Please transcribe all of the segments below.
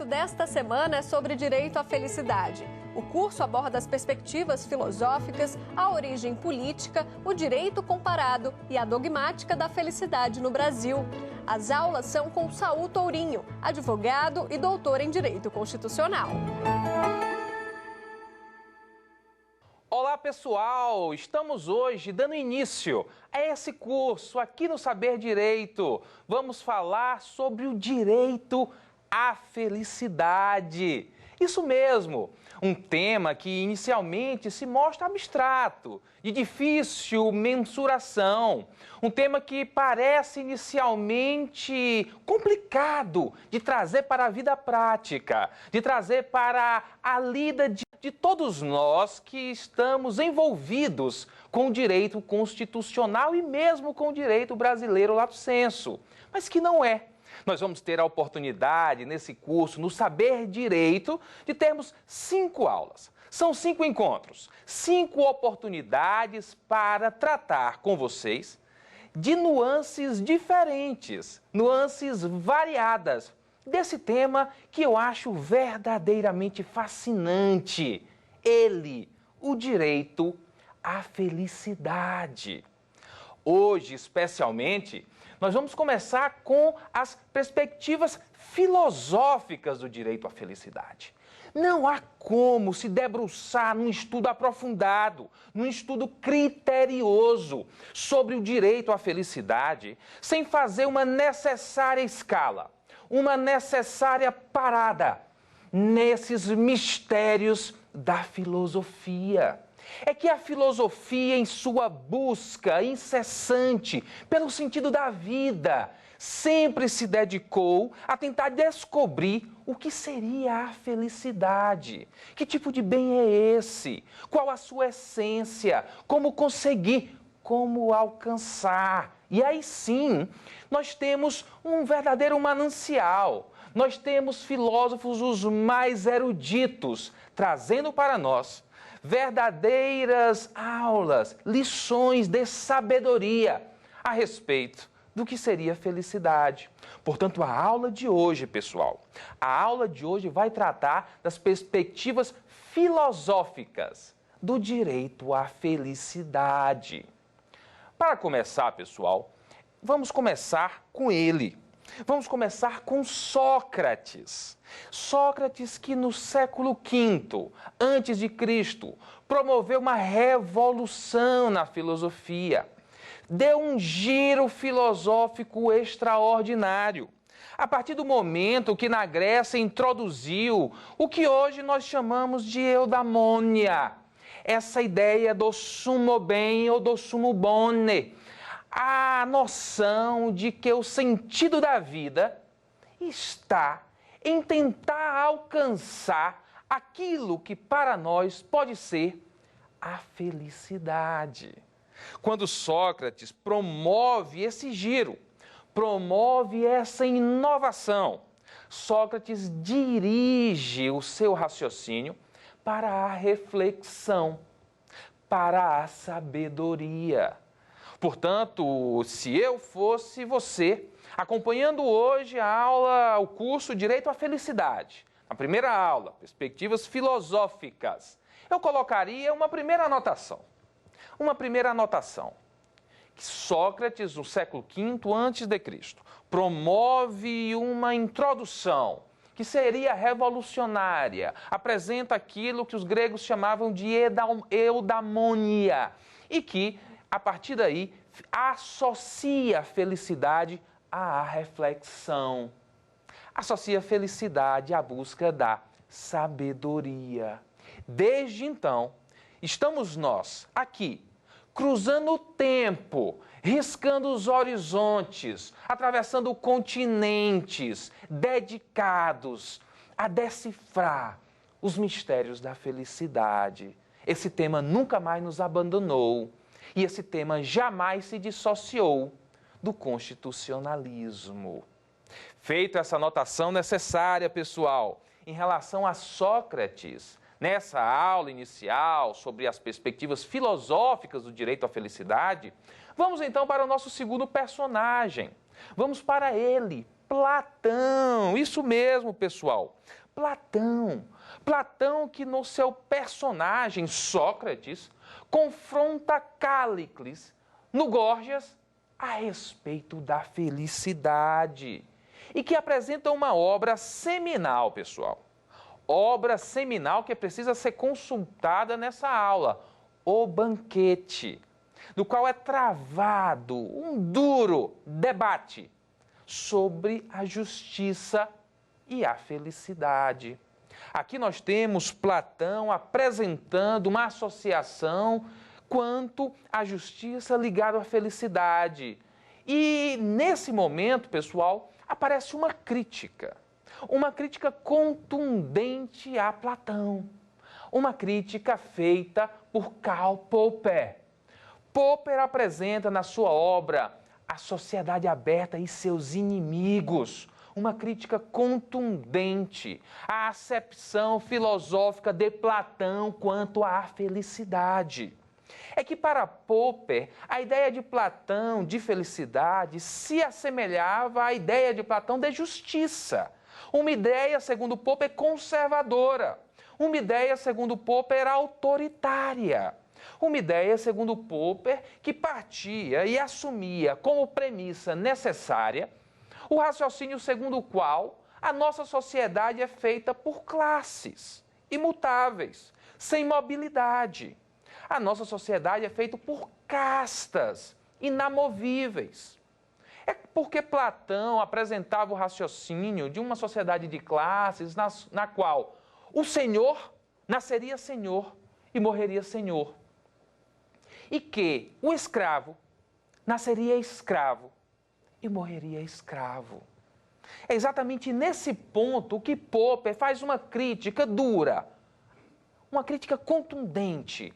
projeto desta semana é sobre direito à felicidade. O curso aborda as perspectivas filosóficas, a origem política, o direito comparado e a dogmática da felicidade no Brasil. As aulas são com Saul Tourinho, advogado e doutor em Direito Constitucional. Olá pessoal, estamos hoje dando início a esse curso aqui no Saber Direito. Vamos falar sobre o direito à felicidade. Isso mesmo, um tema que inicialmente se mostra abstrato, de difícil mensuração. Um tema que parece inicialmente complicado de trazer para a vida prática, de trazer para a lida de todos nós que estamos envolvidos com o direito constitucional e mesmo com o direito brasileiro lato sensu, mas que não é. Nós vamos ter a oportunidade, nesse curso, no Saber Direito, de termos 5 aulas. São 5 encontros, 5 oportunidades para tratar com vocês de nuances diferentes, nuances variadas, desse tema que eu acho verdadeiramente fascinante. Ele, o direito à felicidade. Hoje, especialmente, nós vamos começar com as perspectivas filosóficas do direito à felicidade. Não há como se debruçar num estudo aprofundado, num estudo criterioso sobre o direito à felicidade, sem fazer uma necessária escala, uma necessária parada nesses mistérios da filosofia. É que a filosofia, em sua busca incessante pelo sentido da vida, sempre se dedicou a tentar descobrir o que seria a felicidade. Que tipo de bem é esse? Qual a sua essência? Como conseguir? Como alcançar? E aí sim, nós temos um verdadeiro manancial. Nós temos filósofos os mais eruditos, trazendo para nós verdadeiras aulas, lições de sabedoria a respeito do que seria felicidade. Portanto, a aula de hoje, pessoal, a aula de hoje vai tratar das perspectivas filosóficas do direito à felicidade. Para começar, pessoal, vamos começar com ele. Vamos começar com Sócrates. Sócrates que no século V antes de Cristo promoveu uma revolução na filosofia. Deu um giro filosófico extraordinário. A partir do momento que na Grécia introduziu o que hoje nós chamamos de eudaimonia. Essa ideia do sumo bem ou do sumo bone. A noção de que o sentido da vida está em tentar alcançar aquilo que para nós pode ser a felicidade. Quando Sócrates promove esse giro, promove essa inovação, Sócrates dirige o seu raciocínio para a reflexão, para a sabedoria. Portanto, se eu fosse você, acompanhando hoje a aula, o curso Direito à Felicidade, na primeira aula, perspectivas filosóficas, eu colocaria uma primeira anotação. Uma primeira anotação, que Sócrates, no século V a.C., promove uma introdução que seria revolucionária, apresenta aquilo que os gregos chamavam de eudaimonia e que, a partir daí, associa a felicidade à reflexão. Associa a felicidade à busca da sabedoria. Desde então, estamos nós aqui, cruzando o tempo, riscando os horizontes, atravessando continentes, dedicados a decifrar os mistérios da felicidade. Esse tema nunca mais nos abandonou. E esse tema jamais se dissociou do constitucionalismo. Feita essa anotação necessária, pessoal, em relação a Sócrates, nessa aula inicial sobre as perspectivas filosóficas do direito à felicidade, vamos então para o nosso segundo personagem. Vamos para ele, Platão. Isso mesmo, pessoal. Platão. Platão que no seu personagem, Sócrates, confronta Cállicles, no Górgias, a respeito da felicidade. E que apresenta uma obra seminal, pessoal. Obra seminal que precisa ser consultada nessa aula, O Banquete, no qual é travado um duro debate sobre a justiça e a felicidade. Aqui nós temos Platão apresentando uma associação quanto à justiça ligada à felicidade. E nesse momento, pessoal, aparece uma crítica contundente a Platão. Uma crítica feita por Karl Popper. Popper apresenta na sua obra A Sociedade Aberta e Seus Inimigos, uma crítica contundente à acepção filosófica de Platão quanto à felicidade. É que para Popper, a ideia de Platão de felicidade se assemelhava à ideia de Platão de justiça. Uma ideia, segundo Popper, conservadora. Uma ideia, segundo Popper, autoritária. Uma ideia, segundo Popper, que partia e assumia como premissa necessária o raciocínio segundo o qual a nossa sociedade é feita por classes imutáveis, sem mobilidade. A nossa sociedade é feita por castas inamovíveis. É porque Platão apresentava o raciocínio de uma sociedade de classes na qual o senhor nasceria senhor e morreria senhor. E que o escravo nasceria escravo e morreria escravo. É exatamente nesse ponto que Popper faz uma crítica dura, uma crítica contundente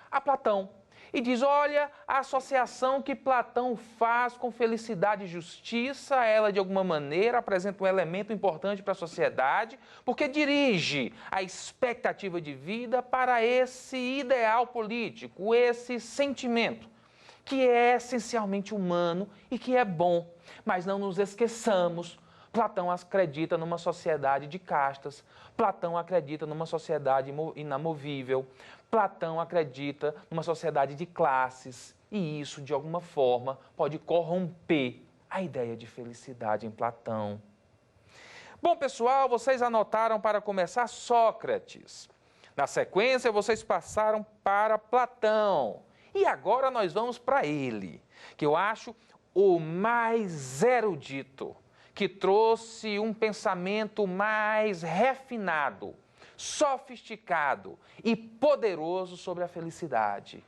a Platão. E diz, olha, a associação que Platão faz com felicidade e justiça, ela de alguma maneira apresenta um elemento importante para a sociedade, porque dirige a expectativa de vida para esse ideal político, esse sentimento, que é essencialmente humano e que é bom. Mas não nos esqueçamos, Platão acredita numa sociedade de castas, Platão acredita numa sociedade inamovível, Platão acredita numa sociedade de classes e isso, de alguma forma, pode corromper a ideia de felicidade em Platão. Bom, pessoal, vocês anotaram para começar Sócrates. Na sequência, vocês passaram para Platão. E agora nós vamos para ele, que eu acho o mais erudito, que trouxe um pensamento mais refinado, sofisticado e poderoso sobre a felicidade.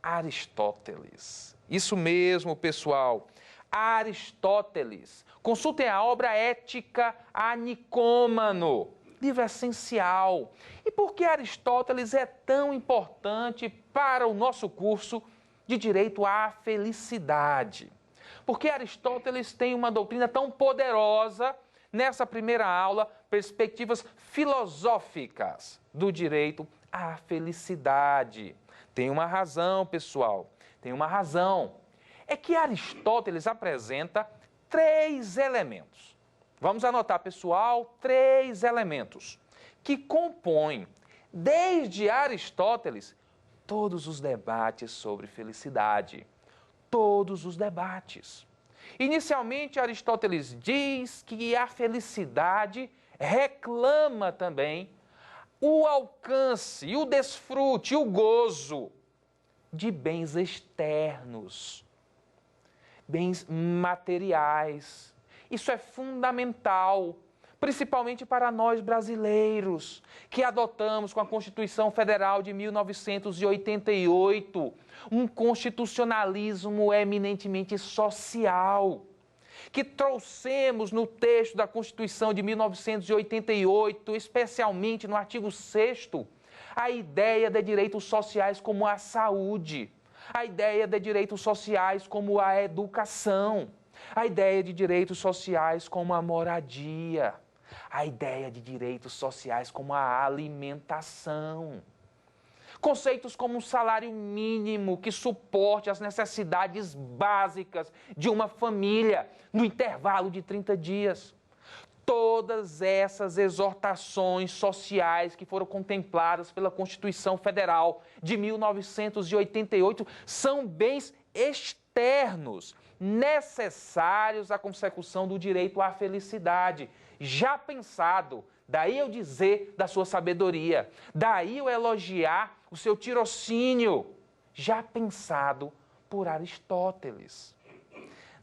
Aristóteles. Isso mesmo, pessoal. Aristóteles. Consultem a obra Ética a Nicômano. Livro essencial. E por que Aristóteles é tão importante para o nosso curso de Direito à Felicidade? Porque Aristóteles tem uma doutrina tão poderosa nessa primeira aula, perspectivas filosóficas do direito à felicidade. Tem uma razão, pessoal, tem uma razão. É que Aristóteles apresenta 3 elementos. Vamos anotar, pessoal, 3 elementos que compõem, desde Aristóteles, todos os debates sobre felicidade. Todos os debates. Inicialmente, Aristóteles diz que a felicidade reclama também o alcance, o desfrute, o gozo de bens externos, bens materiais. Isso é fundamental, principalmente para nós brasileiros, que adotamos com a Constituição Federal de 1988, um constitucionalismo eminentemente social, que trouxemos no texto da Constituição de 1988, especialmente no artigo 6º, a ideia de direitos sociais como a saúde, a ideia de direitos sociais como a educação, a ideia de direitos sociais como a moradia, a ideia de direitos sociais como a alimentação. Conceitos como um salário mínimo que suporte as necessidades básicas de uma família no intervalo de 30 dias. Todas essas exortações sociais que foram contempladas pela Constituição Federal de 1988 são bens externos, necessários à consecução do direito à felicidade, já pensado. Daí eu dizer da sua sabedoria, daí eu elogiar o seu tirocínio, já pensado por Aristóteles.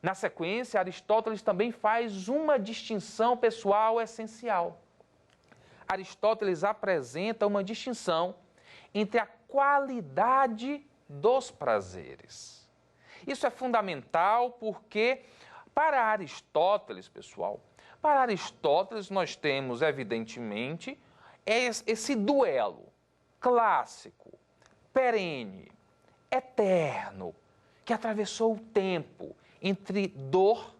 Na sequência, Aristóteles também faz uma distinção pessoal essencial. Aristóteles apresenta uma distinção entre a qualidade dos prazeres. Isso é fundamental porque, para Aristóteles, pessoal, para Aristóteles nós temos, evidentemente, esse duelo clássico, perene, eterno, que atravessou o tempo entre dor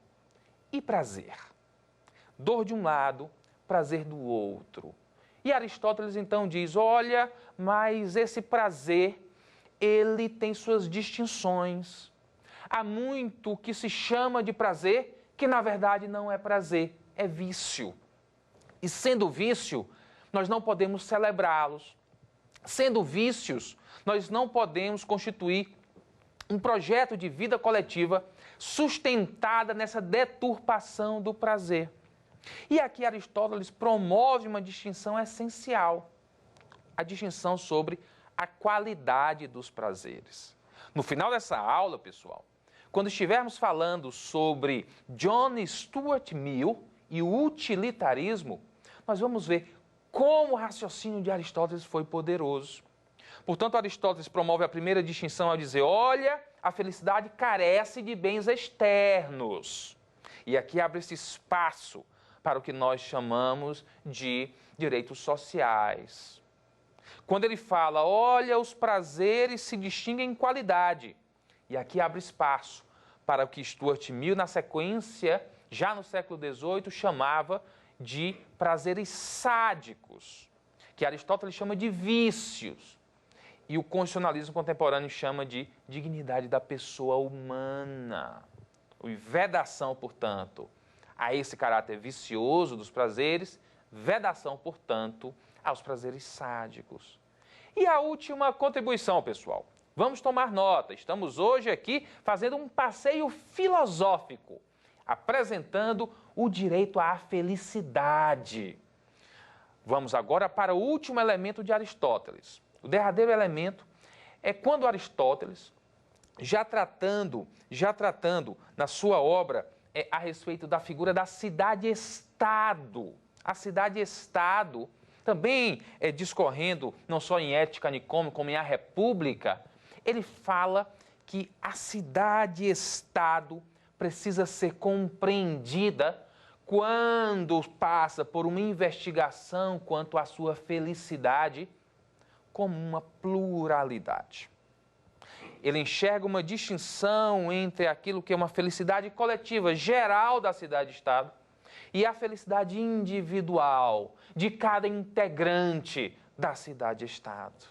e prazer. Dor de um lado, prazer do outro. E Aristóteles então diz, olha, mas esse prazer, ele tem suas distinções. Há muito que se chama de prazer, que na verdade não é prazer, é vício. E sendo vício, nós não podemos celebrá-los. Sendo vícios, nós não podemos constituir um projeto de vida coletiva sustentada nessa deturpação do prazer. E aqui Aristóteles promove uma distinção essencial, a distinção sobre a qualidade dos prazeres. No final dessa aula, pessoal, quando estivermos falando sobre John Stuart Mill e o utilitarismo, nós vamos ver como o raciocínio de Aristóteles foi poderoso. Portanto, Aristóteles promove a primeira distinção ao dizer, olha, a felicidade carece de bens externos. E aqui abre-se espaço para o que nós chamamos de direitos sociais. Quando ele fala, olha, os prazeres se distinguem em qualidade. E aqui abre espaço para o que Stuart Mill, na sequência, já no século XVIII, chamava de prazeres sádicos, que Aristóteles chama de vícios. E o constitucionalismo contemporâneo chama de dignidade da pessoa humana. E vedação, portanto, a esse caráter vicioso dos prazeres, vedação, portanto, aos prazeres sádicos. E a última contribuição, pessoal. Vamos tomar nota. Estamos hoje aqui fazendo um passeio filosófico, apresentando o direito à felicidade. Vamos agora para o último elemento de Aristóteles. O derradeiro elemento é quando Aristóteles, já tratando na sua obra a respeito da figura da cidade-estado. A cidade-estado, também discorrendo não só em Ética Nicômaco, como em A República, ele fala que a cidade-estado precisa ser compreendida quando passa por uma investigação quanto à sua felicidade como uma pluralidade. Ele enxerga uma distinção entre aquilo que é uma felicidade coletiva, geral da cidade-estado, e a felicidade individual de cada integrante da cidade-estado.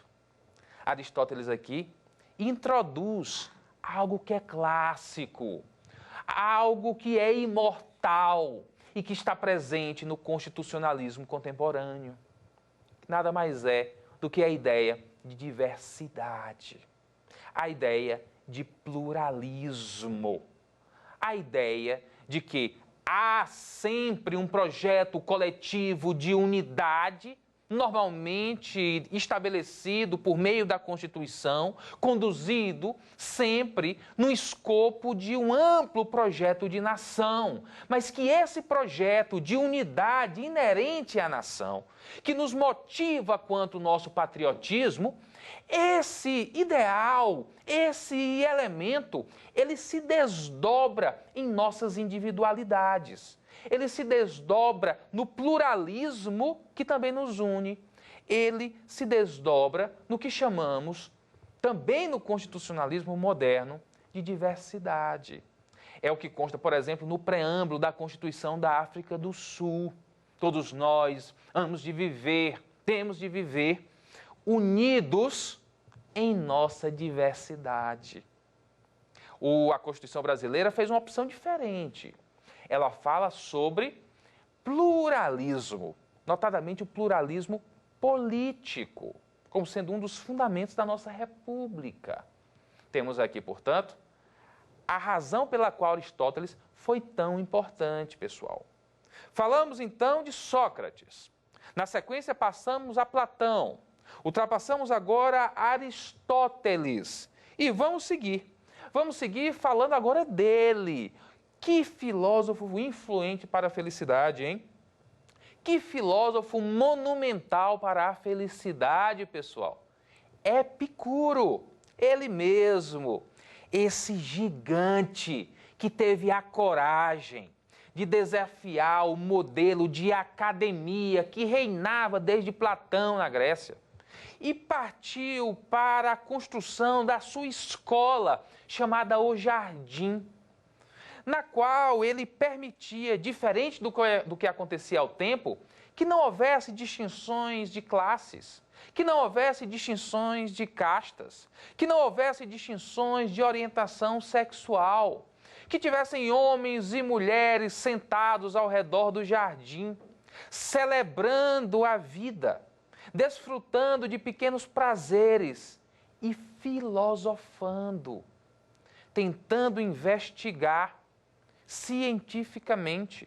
Aristóteles aqui introduz algo que é clássico, algo que é imortal e que está presente no constitucionalismo contemporâneo. Nada mais é do que a ideia de diversidade, a ideia de pluralismo, a ideia de que há sempre um projeto coletivo de unidade, normalmente estabelecido por meio da Constituição, conduzido sempre no escopo de um amplo projeto de nação, mas que esse projeto de unidade inerente à nação, que nos motiva quanto o nosso patriotismo, esse ideal, esse elemento, ele se desdobra em nossas individualidades. Ele se desdobra no pluralismo que também nos une. Ele se desdobra no que chamamos, também no constitucionalismo moderno, de diversidade. É o que consta, por exemplo, no preâmbulo da Constituição da África do Sul. Todos nós temos de viver unidos em nossa diversidade. A Constituição brasileira fez uma opção diferente. Ela fala sobre pluralismo, notadamente o pluralismo político, como sendo um dos fundamentos da nossa República. Temos aqui, portanto, a razão pela qual Aristóteles foi tão importante, pessoal. Falamos então de Sócrates. Na sequência passamos a Platão. Ultrapassamos agora Aristóteles. E vamos seguir. Vamos seguir falando agora dele. Que filósofo influente para a felicidade, hein? Que filósofo monumental para a felicidade, pessoal. Epicuro, ele mesmo. Esse gigante que teve a coragem de desafiar o modelo de academia que reinava desde Platão na Grécia e partiu para a construção da sua escola, chamada O Jardim, na qual ele permitia, diferente do que acontecia ao tempo, que não houvesse distinções de classes, que não houvesse distinções de castas, que não houvesse distinções de orientação sexual, que tivessem homens e mulheres sentados ao redor do jardim, celebrando a vida, desfrutando de pequenos prazeres e filosofando, tentando investigar cientificamente,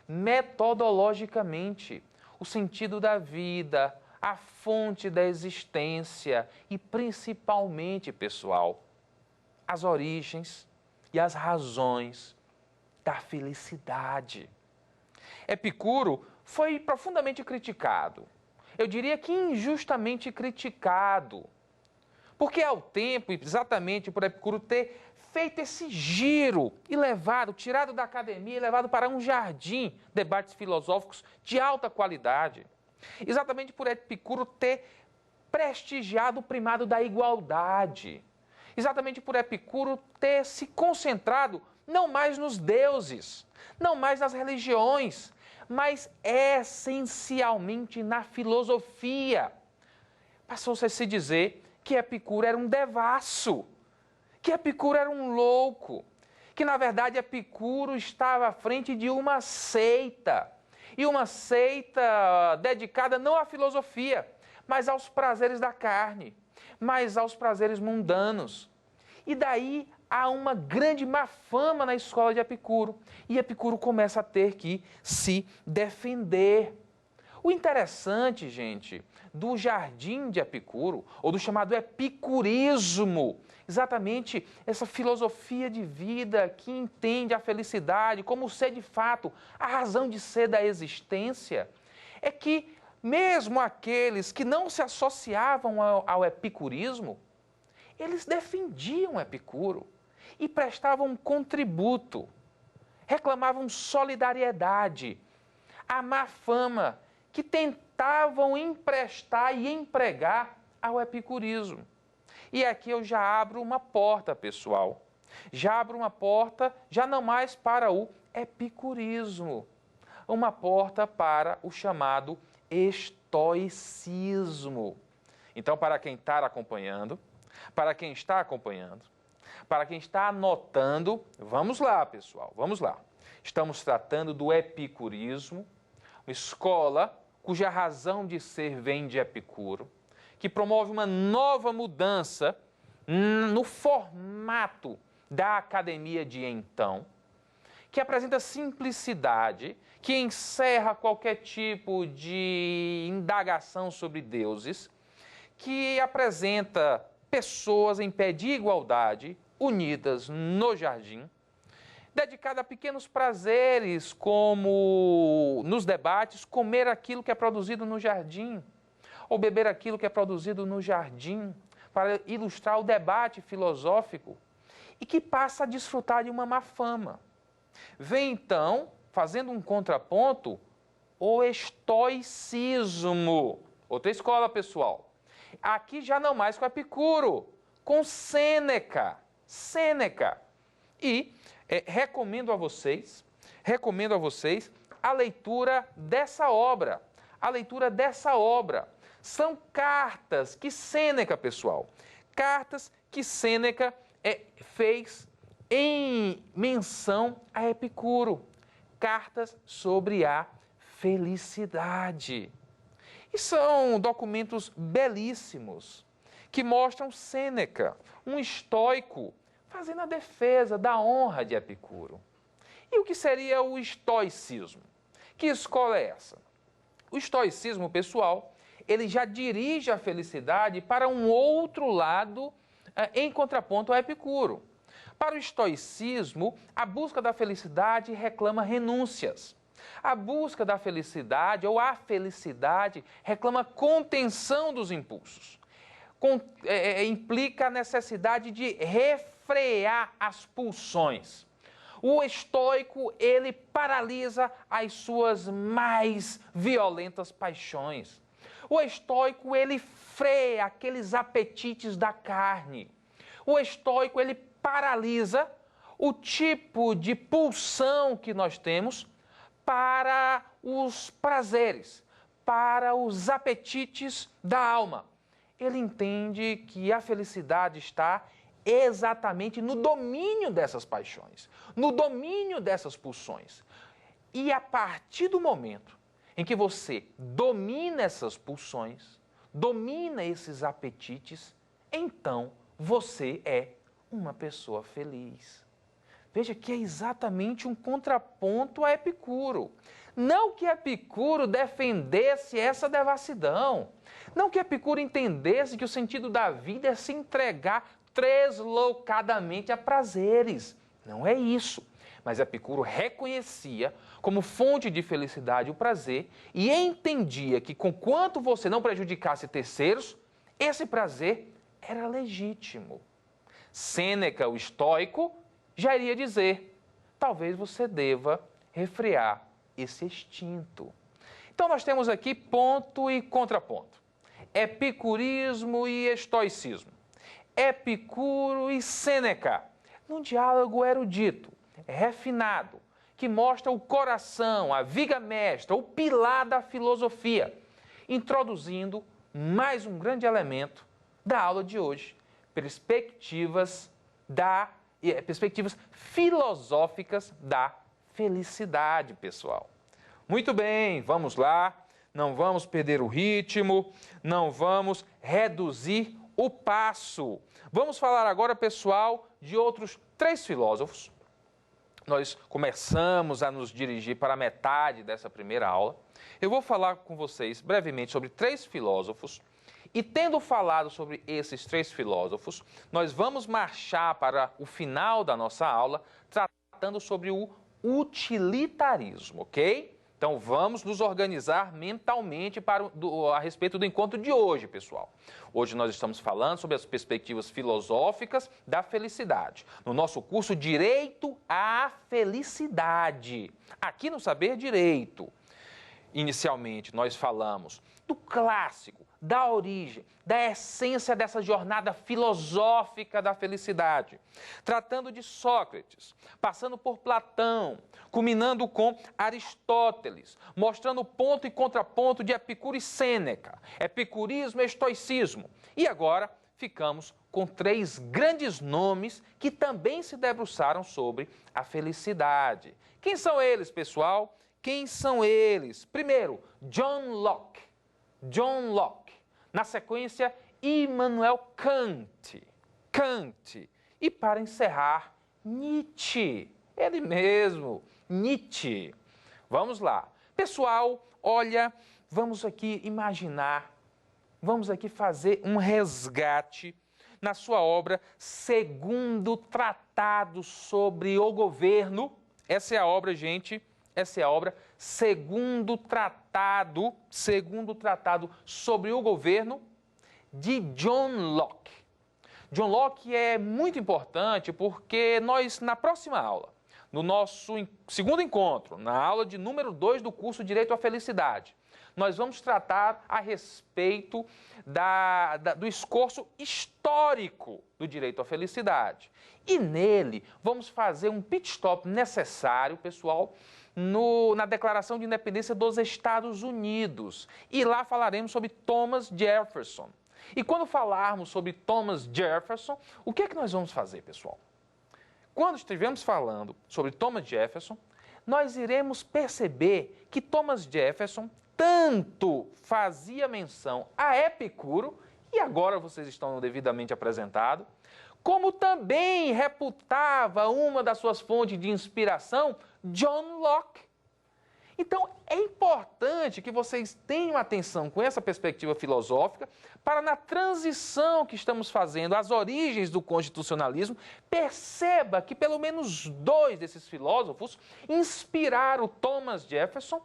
metodologicamente, o sentido da vida, a fonte da existência e, principalmente, pessoal, as origens e as razões da felicidade. Epicuro foi profundamente criticado. Eu diria que injustamente criticado. Porque ao tempo, exatamente por Epicuro ter feito esse giro e tirado da academia e levado para um jardim, debates filosóficos de alta qualidade. Exatamente por Epicuro ter prestigiado o primado da igualdade. Exatamente por Epicuro ter se concentrado não mais nos deuses, não mais nas religiões, mas essencialmente na filosofia. Passou-se a se dizer que Epicuro era um devasso, que Epicuro era um louco, que na verdade Epicuro estava à frente de uma seita, e uma seita dedicada não à filosofia, mas aos prazeres da carne, mas aos prazeres mundanos. E daí há uma grande má fama na escola de Epicuro, e Epicuro começa a ter que se defender. O interessante, gente, do jardim de Epicuro, ou do chamado epicurismo, exatamente essa filosofia de vida que entende a felicidade como ser de fato a razão de ser da existência, é que mesmo aqueles que não se associavam ao epicurismo, eles defendiam Epicuro e prestavam um contributo, reclamavam solidariedade, a má fama que tentavam emprestar e empregar ao epicurismo. E aqui eu já abro uma porta, pessoal. Já abro uma porta, já não mais para o epicurismo, uma porta para o chamado estoicismo. Então, para quem está acompanhando, para quem está anotando, vamos lá, pessoal, vamos lá. Estamos tratando do epicurismo, uma escola cuja razão de ser vem de Epicuro, que promove uma nova mudança no formato da academia de então, que apresenta simplicidade, que encerra qualquer tipo de indagação sobre deuses, que apresenta pessoas em pé de igualdade, unidas no jardim, dedicada a pequenos prazeres, como nos debates, comer aquilo que é produzido no jardim, ou beber aquilo que é produzido no jardim, para ilustrar o debate filosófico, e que passa a desfrutar de uma má fama. Vem então, fazendo um contraponto, o estoicismo. Outra escola, pessoal. Aqui já não mais com Epicuro, com Sêneca. E recomendo a vocês a leitura dessa obra. São cartas que Sêneca, pessoal, Cartas que Sêneca fez em menção a Epicuro. Cartas sobre a felicidade. E são documentos belíssimos que mostram Sêneca, um estoico, fazendo a defesa da honra de Epicuro. E o que seria o estoicismo? Que escola é essa? O estoicismo, pessoal, ele já dirige a felicidade para um outro lado em contraponto a Epicuro. Para o estoicismo, a busca da felicidade reclama renúncias. A busca da felicidade ou a felicidade reclama contenção dos impulsos. Implica a necessidade de refrear as pulsões. O estoico, ele paralisa as suas mais violentas paixões. O estoico, ele freia aqueles apetites da carne. O estoico, ele paralisa o tipo de pulsão que nós temos para os prazeres, para os apetites da alma. Ele entende que a felicidade está exatamente no domínio dessas paixões, no domínio dessas pulsões. E a partir do momento em que você domina essas pulsões, domina esses apetites, então você é uma pessoa feliz. Veja que é exatamente um contraponto a Epicuro. Não que Epicuro defendesse essa devassidão. Não que Epicuro entendesse que o sentido da vida é se entregar deslocadamente a prazeres. Não é isso. Mas Epicuro reconhecia como fonte de felicidade o prazer e entendia que, conquanto você não prejudicasse terceiros, esse prazer era legítimo. Sêneca, o estoico, já iria dizer: talvez você deva refrear esse instinto. Então nós temos aqui ponto e contraponto. Epicurismo e estoicismo. Epicuro e Sêneca, num diálogo erudito, refinado, que mostra o coração, a viga mestra, o pilar da filosofia, introduzindo mais um grande elemento da aula de hoje, perspectivas filosóficas da felicidade, pessoal. Muito bem, vamos lá, não vamos perder o ritmo, não vamos reduzir o passo. Vamos falar agora, pessoal, de outros 3 filósofos. Nós começamos a nos dirigir para a metade dessa primeira aula. Eu vou falar com vocês brevemente sobre 3 filósofos. E tendo falado sobre esses 3 filósofos, nós vamos marchar para o final da nossa aula tratando sobre o utilitarismo, ok? Então vamos nos organizar mentalmente a respeito do encontro de hoje, pessoal. Hoje nós estamos falando sobre as perspectivas filosóficas da felicidade. No nosso curso Direito à Felicidade, aqui no Saber Direito. Inicialmente nós falamos do clássico, da origem, da essência dessa jornada filosófica da felicidade, tratando de Sócrates, passando por Platão, culminando com Aristóteles, mostrando ponto e contraponto de Epicuro e Sêneca, epicurismo e estoicismo. E agora ficamos com 3 grandes nomes que também se debruçaram sobre a felicidade. Quem são eles, pessoal? Quem são eles? Primeiro, John Locke. John Locke. Na sequência, Immanuel Kant. E para encerrar, Nietzsche. Ele mesmo, Nietzsche. Vamos lá. Pessoal, olha, vamos aqui imaginar, vamos aqui fazer um resgate na sua obra Segundo Tratado sobre o Governo. Essa é a obra, gente. Essa é a obra Segundo Tratado sobre o Governo, de John Locke. John Locke é muito importante porque nós, na próxima aula, no nosso segundo encontro, na aula de número 2 do curso Direito à Felicidade, nós vamos tratar a respeito do esforço histórico do direito à felicidade. E nele, vamos fazer um pit stop necessário, pessoal, na Declaração de Independência dos Estados Unidos. E lá falaremos sobre Thomas Jefferson. E quando falarmos sobre Thomas Jefferson, o que é que nós vamos fazer, pessoal? Quando estivermos falando sobre Thomas Jefferson, nós iremos perceber que Thomas Jefferson tanto fazia menção a Epicuro, e agora vocês estão devidamente apresentados, como também reputava uma das suas fontes de inspiração, John Locke. Então, é importante que vocês tenham atenção com essa perspectiva filosófica para, na transição que estamos fazendo às origens do constitucionalismo, perceba que pelo menos dois desses filósofos inspiraram Thomas Jefferson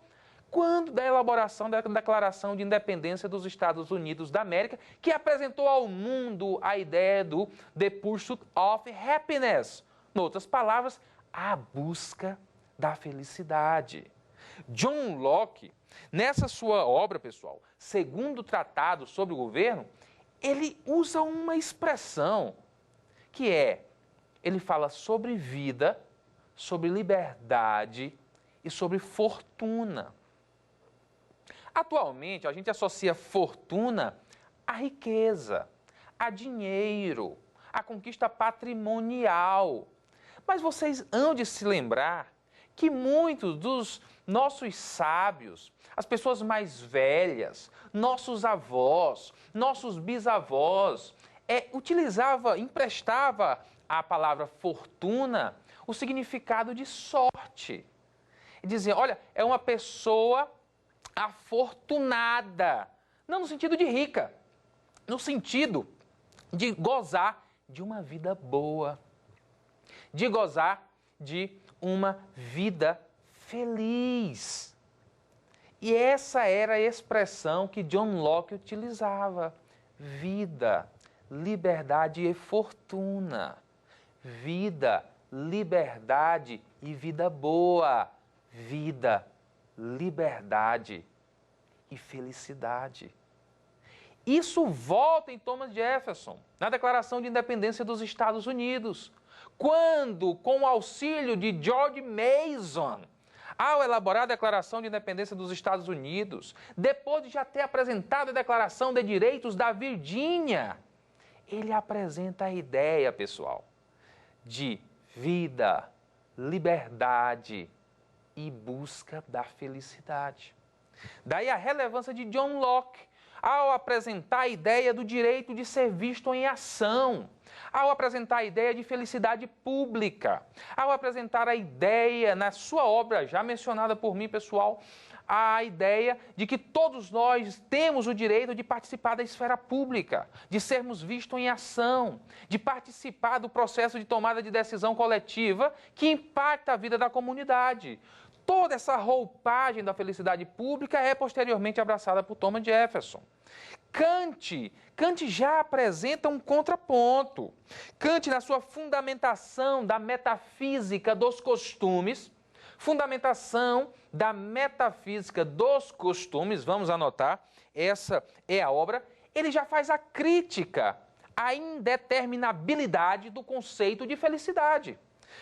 quando da elaboração da Declaração de Independência dos Estados Unidos da América, que apresentou ao mundo a ideia do The Pursuit of Happiness. Em outras palavras, a busca da felicidade. John Locke, nessa sua obra, pessoal, Segundo Tratado sobre o Governo, ele usa uma expressão que ele fala sobre vida, sobre liberdade e sobre fortuna. Atualmente, a gente associa fortuna à riqueza, a dinheiro, à conquista patrimonial. Mas vocês hão de se lembrar que muitos dos nossos sábios, as pessoas mais velhas, nossos avós, nossos bisavós, emprestava à palavra fortuna o significado de sorte. E dizia, olha, é uma pessoa afortunada, não no sentido de rica, no sentido de gozar de uma vida boa, de gozar de uma vida feliz. E essa era a expressão que John Locke utilizava. Vida, liberdade e fortuna. Vida, liberdade e vida boa. Vida, liberdade e felicidade. Isso volta em Thomas Jefferson, na Declaração de Independência dos Estados Unidos, quando, com o auxílio de George Mason, ao elaborar a Declaração de Independência dos Estados Unidos, depois de já ter apresentado a Declaração de Direitos da Virgínia, ele apresenta a ideia, pessoal, de vida, liberdade e busca da felicidade. Daí a relevância de John Locke ao apresentar a ideia do direito de ser visto em ação, ao apresentar a ideia de felicidade pública, ao apresentar a ideia, na sua obra já mencionada por mim, pessoal, a ideia de que todos nós temos o direito de participar da esfera pública, de sermos vistos em ação, de participar do processo de tomada de decisão coletiva que impacta a vida da comunidade. Toda essa roupagem da felicidade pública é posteriormente abraçada por Thomas Jefferson. Kant já apresenta um contraponto. Kant, na sua fundamentação da metafísica dos costumes, vamos anotar, essa é a obra, ele já faz a crítica à indeterminabilidade do conceito de felicidade.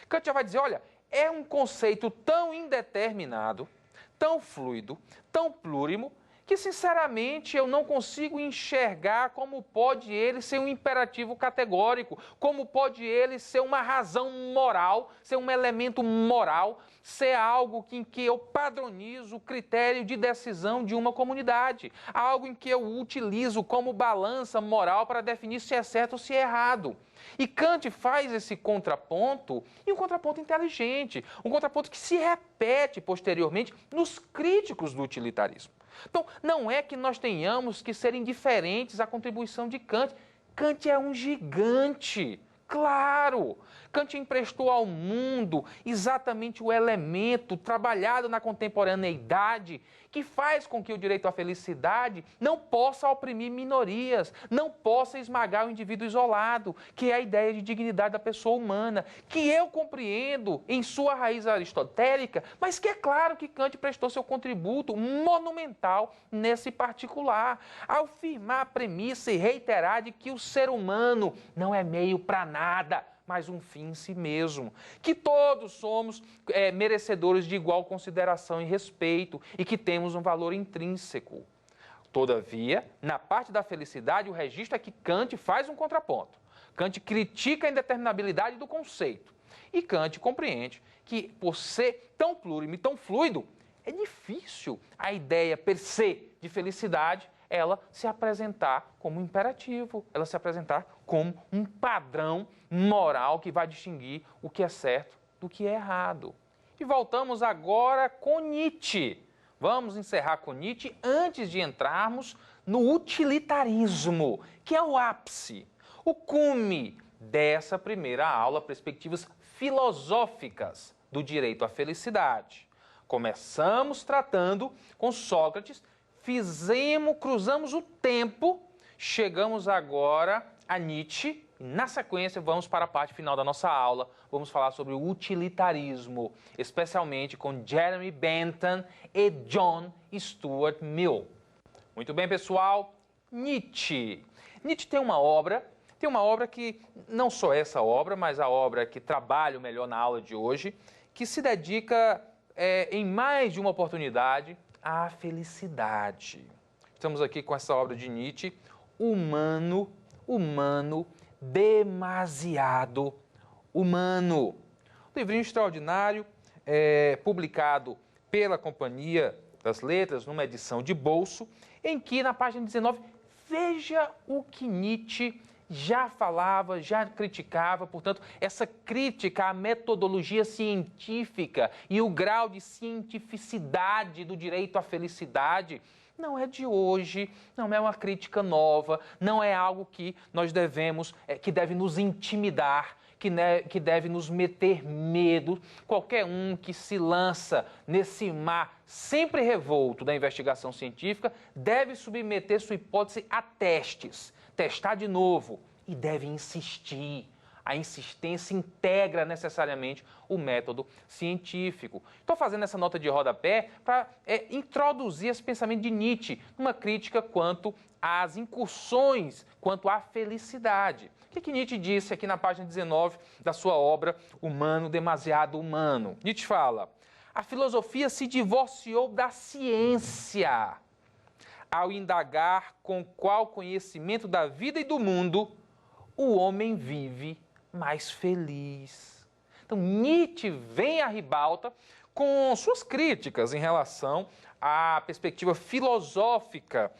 Kant já vai dizer, olha, é um conceito tão indeterminado, tão fluido, tão plúrimo, que, sinceramente, eu não consigo enxergar como pode ele ser um imperativo categórico, como pode ele ser uma razão moral, ser um elemento moral, ser algo em que eu padronizo o critério de decisão de uma comunidade, algo em que eu utilizo como balança moral para definir se é certo ou se é errado. E Kant faz esse contraponto, e um contraponto inteligente, um contraponto que se repete posteriormente nos críticos do utilitarismo. Então, não é que nós tenhamos que ser indiferentes à contribuição de Kant. Kant é um gigante, claro. Kant emprestou ao mundo exatamente o elemento trabalhado na contemporaneidade que faz com que o direito à felicidade não possa oprimir minorias, não possa esmagar o indivíduo isolado, que é a ideia de dignidade da pessoa humana, que eu compreendo em sua raiz aristotélica, mas que é claro que Kant prestou seu contributo monumental nesse particular, ao firmar a premissa e reiterar de que o ser humano não é meio para nada, mas um fim em si mesmo, que todos somos merecedores de igual consideração e respeito e que temos um valor intrínseco. Todavia, na parte da felicidade, o registro é que Kant faz um contraponto. Kant critica a indeterminabilidade do conceito. E Kant compreende que, por ser tão plúrimo e tão fluido, é difícil a ideia per se de felicidade ela se apresentar como um imperativo, ela se apresentar como um padrão moral que vai distinguir o que é certo do que é errado. E voltamos agora com Nietzsche. Vamos encerrar com Nietzsche antes de entrarmos no utilitarismo, que é o ápice, o cume dessa primeira aula, perspectivas filosóficas do direito à felicidade. Começamos tratando com Sócrates, cruzamos o tempo, chegamos agora a Nietzsche. Na sequência, vamos para a parte final da nossa aula. Vamos falar sobre o utilitarismo, especialmente com Jeremy Bentham e John Stuart Mill. Muito bem, pessoal. Nietzsche. Nietzsche tem uma obra que, não só essa obra, mas a obra que trabalho melhor na aula de hoje, que se dedica em mais de uma oportunidade à felicidade. Estamos aqui com essa obra de Nietzsche, Humano, demasiado humano. Um livrinho extraordinário, publicado pela Companhia das Letras, numa edição de bolso, em que, na página 19, veja o que Nietzsche já falava, já criticava. Portanto, essa crítica à metodologia científica e o grau de cientificidade do direito à felicidade não é de hoje, não é uma crítica nova, não é algo que nós que deve nos intimidar, que deve nos meter medo. Qualquer um que se lança nesse mar sempre revolto da investigação científica deve submeter sua hipótese a testes, testar de novo e deve insistir. A insistência integra necessariamente o método científico. Estou fazendo essa nota de rodapé para introduzir esse pensamento de Nietzsche numa crítica quanto às incursões, quanto à felicidade. O que Nietzsche disse aqui na página 19 da sua obra Humano, Demasiado Humano? Nietzsche fala: a filosofia se divorciou da ciência ao indagar com qual conhecimento da vida e do mundo o homem vive mais feliz. Então, Nietzsche vem à ribalta com suas críticas em relação à perspectiva filosófica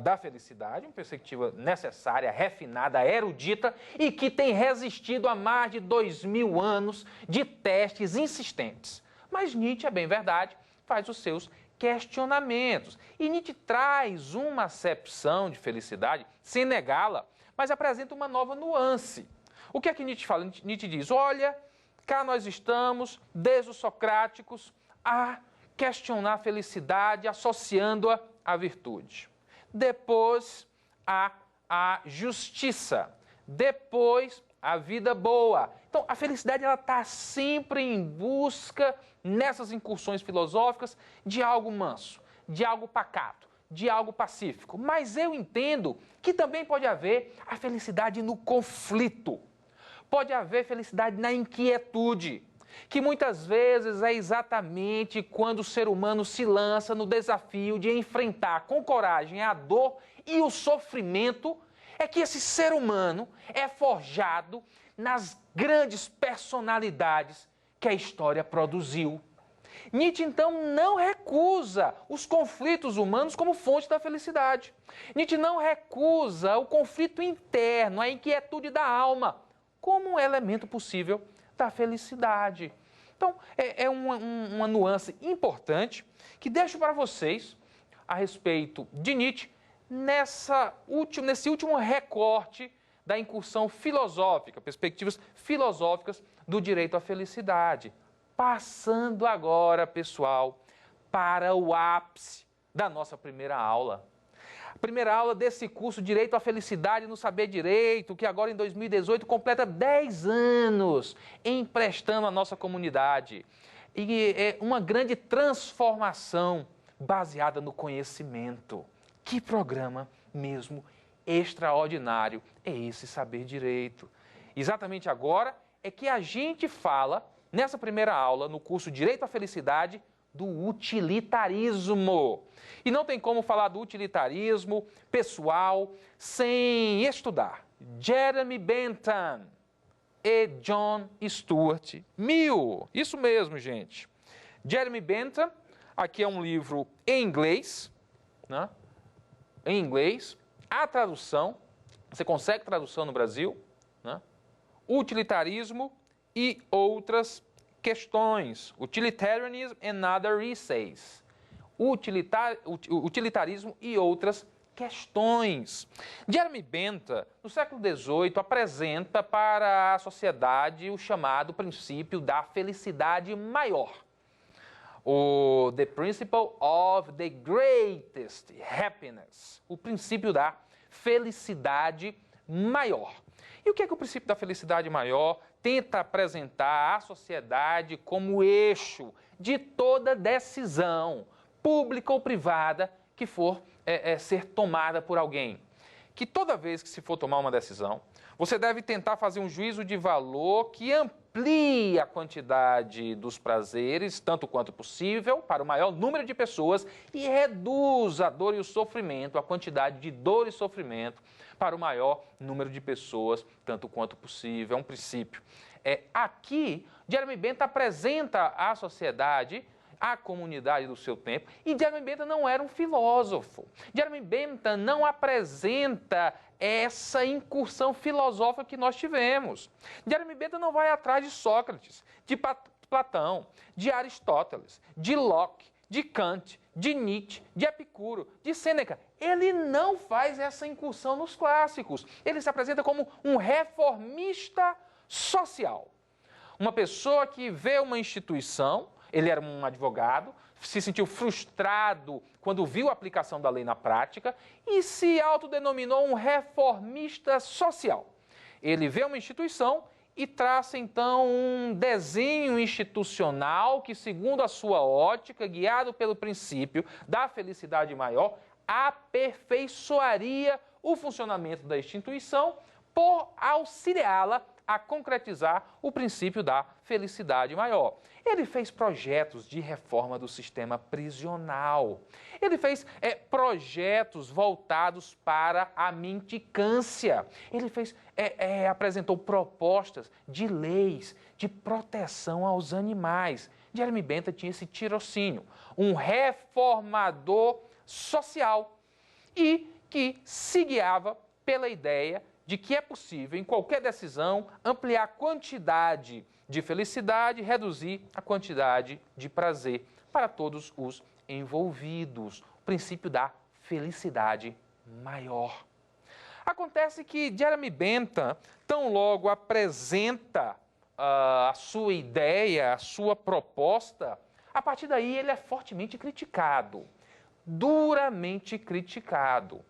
da felicidade, uma perspectiva necessária, refinada, erudita e que tem resistido a mais de 2000 anos de testes insistentes. Mas Nietzsche, é bem verdade, faz os seus questionamentos. E Nietzsche traz uma acepção de felicidade, sem negá-la, mas apresenta uma nova nuance. O que é que Nietzsche fala? Nietzsche diz: olha, cá nós estamos, desde os socráticos, a questionar a felicidade, associando-a à virtude. Depois, a justiça. Depois, a vida boa. Então, a felicidade está sempre em busca, nessas incursões filosóficas, de algo manso, de algo pacato, de algo pacífico. Mas eu entendo que também pode haver a felicidade no conflito. Pode haver felicidade na inquietude, que muitas vezes é exatamente quando o ser humano se lança no desafio de enfrentar com coragem a dor e o sofrimento, é que esse ser humano é forjado nas grandes personalidades que a história produziu. Nietzsche, então, não recusa os conflitos humanos como fonte da felicidade. Nietzsche não recusa o conflito interno, a inquietude da alma, como um elemento possível da felicidade. Então, é uma nuance importante que deixo para vocês a respeito de Nietzsche nesse último recorte da incursão filosófica, perspectivas filosóficas do direito à felicidade. Passando agora, pessoal, para o ápice da nossa primeira aula. A primeira aula desse curso Direito à Felicidade no Saber Direito, que agora em 2018 completa 10 anos emprestando à nossa comunidade. E é uma grande transformação baseada no conhecimento. Que programa mesmo extraordinário é esse Saber Direito. Exatamente agora é que a gente fala, nessa primeira aula, no curso Direito à Felicidade, do utilitarismo. E não tem como falar do utilitarismo pessoal sem estudar Jeremy Bentham e John Stuart Mill. Isso mesmo, gente. Jeremy Bentham, aqui é um livro em inglês, né? Em inglês, a tradução, você consegue tradução no Brasil, né? Utilitarismo e outras questões. Utilitarianism and other essays. Utilitarismo e outras questões. Jeremy Bentham, no século XVIII, apresenta para a sociedade o chamado princípio da felicidade maior. O The Principle of the Greatest Happiness. O princípio da felicidade maior. E o que é que o princípio da felicidade maior tenta apresentar à sociedade como eixo de toda decisão, pública ou privada, que for ser tomada por alguém? Que toda vez que se for tomar uma decisão, você deve tentar fazer um juízo de valor que amplie a quantidade dos prazeres, tanto quanto possível, para o maior número de pessoas e reduza a dor e o sofrimento, a quantidade de dor e sofrimento, para o maior número de pessoas, tanto quanto possível. É um princípio. Aqui, Jeremy Bentham apresenta à sociedade, à comunidade do seu tempo, e Jeremy Bentham não era um filósofo. Jeremy Bentham não apresenta essa incursão filosófica que nós tivemos. Jeremy Bentham não vai atrás de Sócrates, de Platão, de Aristóteles, de Locke, de Kant, de Nietzsche, de Epicuro, de Sêneca. Ele não faz essa incursão nos clássicos. Ele se apresenta como um reformista social. Uma pessoa que vê uma instituição, ele era um advogado, se sentiu frustrado quando viu a aplicação da lei na prática e se autodenominou um reformista social. Ele vê uma instituição e traça, então, um desenho institucional que, segundo a sua ótica, guiado pelo princípio da felicidade maior, aperfeiçoaria o funcionamento da instituição por auxiliá-la a concretizar o princípio da felicidade maior. Ele fez projetos de reforma do sistema prisional. Ele fez projetos voltados para a mendicância. Ele apresentou propostas de leis de proteção aos animais. Jeremy Bentham tinha esse tirocínio, um reformador social e que se guiava pela ideia de que é possível, em qualquer decisão, ampliar a quantidade de felicidade e reduzir a quantidade de prazer para todos os envolvidos. O princípio da felicidade maior. Acontece que Jeremy Bentham, tão logo apresenta a sua ideia, a sua proposta, a partir daí ele é fortemente criticado, duramente criticado.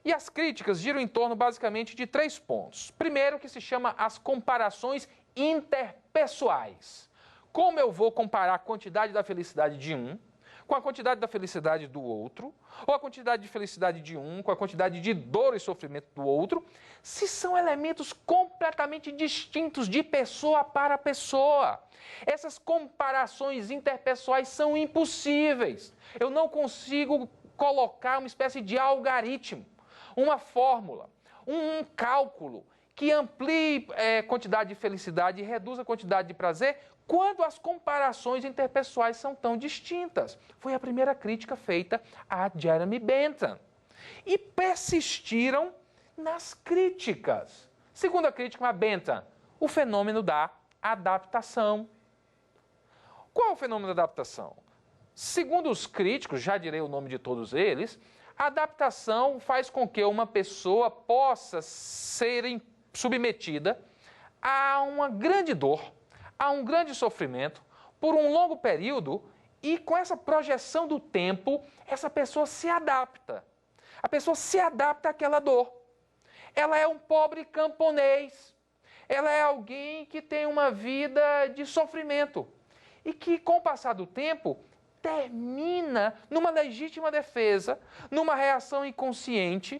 E as críticas giram em torno basicamente de 3 pontos. Primeiro, que se chama as comparações interpessoais. Como eu vou comparar a quantidade da felicidade de um com a quantidade da felicidade do outro, ou a quantidade de felicidade de um com a quantidade de dor e sofrimento do outro, se são elementos completamente distintos de pessoa para pessoa. Essas comparações interpessoais são impossíveis. Eu não consigo colocar uma espécie de algoritmo, uma fórmula, um cálculo que amplie a quantidade de felicidade e reduza a quantidade de prazer quando as comparações interpessoais são tão distintas. Foi a primeira crítica feita a Jeremy Bentham. E persistiram nas críticas. Segunda crítica a Bentham, o fenômeno da adaptação. Qual é o fenômeno da adaptação? Segundo os críticos, já direi o nome de todos eles, a adaptação faz com que uma pessoa possa ser submetida a uma grande dor, a um grande sofrimento, por um longo período, e com essa projeção do tempo, essa pessoa se adapta. A pessoa se adapta àquela dor. Ela é um pobre camponês. Ela é alguém que tem uma vida de sofrimento. E que, com o passar do tempo, termina numa legítima defesa, numa reação inconsciente,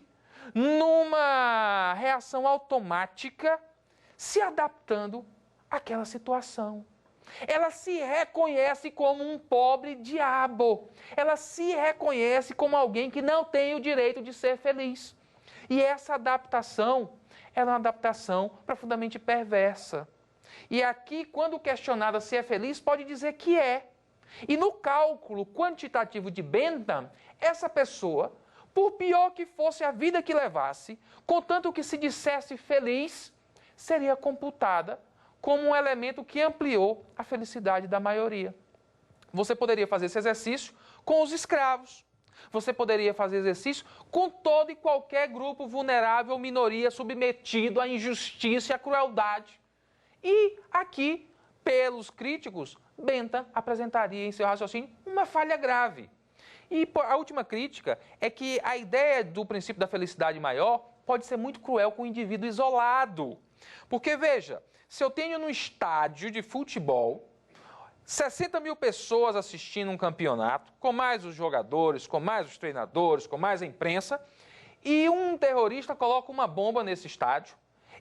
numa reação automática, se adaptando àquela situação. Ela se reconhece como um pobre diabo. Ela se reconhece como alguém que não tem o direito de ser feliz. E essa adaptação, ela é uma adaptação profundamente perversa. E aqui, quando questionada se é feliz, pode dizer que é. E no cálculo quantitativo de Bentham, essa pessoa, por pior que fosse a vida que levasse, contanto que se dissesse feliz, seria computada como um elemento que ampliou a felicidade da maioria. Você poderia fazer esse exercício com os escravos. Você poderia fazer exercício com todo e qualquer grupo vulnerável ou minoria submetido à injustiça e à crueldade. E aqui, pelos críticos, Bentham apresentaria em seu raciocínio uma falha grave. E a última crítica é que a ideia do princípio da felicidade maior pode ser muito cruel com o indivíduo isolado. Porque, veja, se eu tenho no estádio de futebol 60 mil pessoas assistindo um campeonato, com mais os jogadores, com mais os treinadores, com mais a imprensa, e um terrorista coloca uma bomba nesse estádio,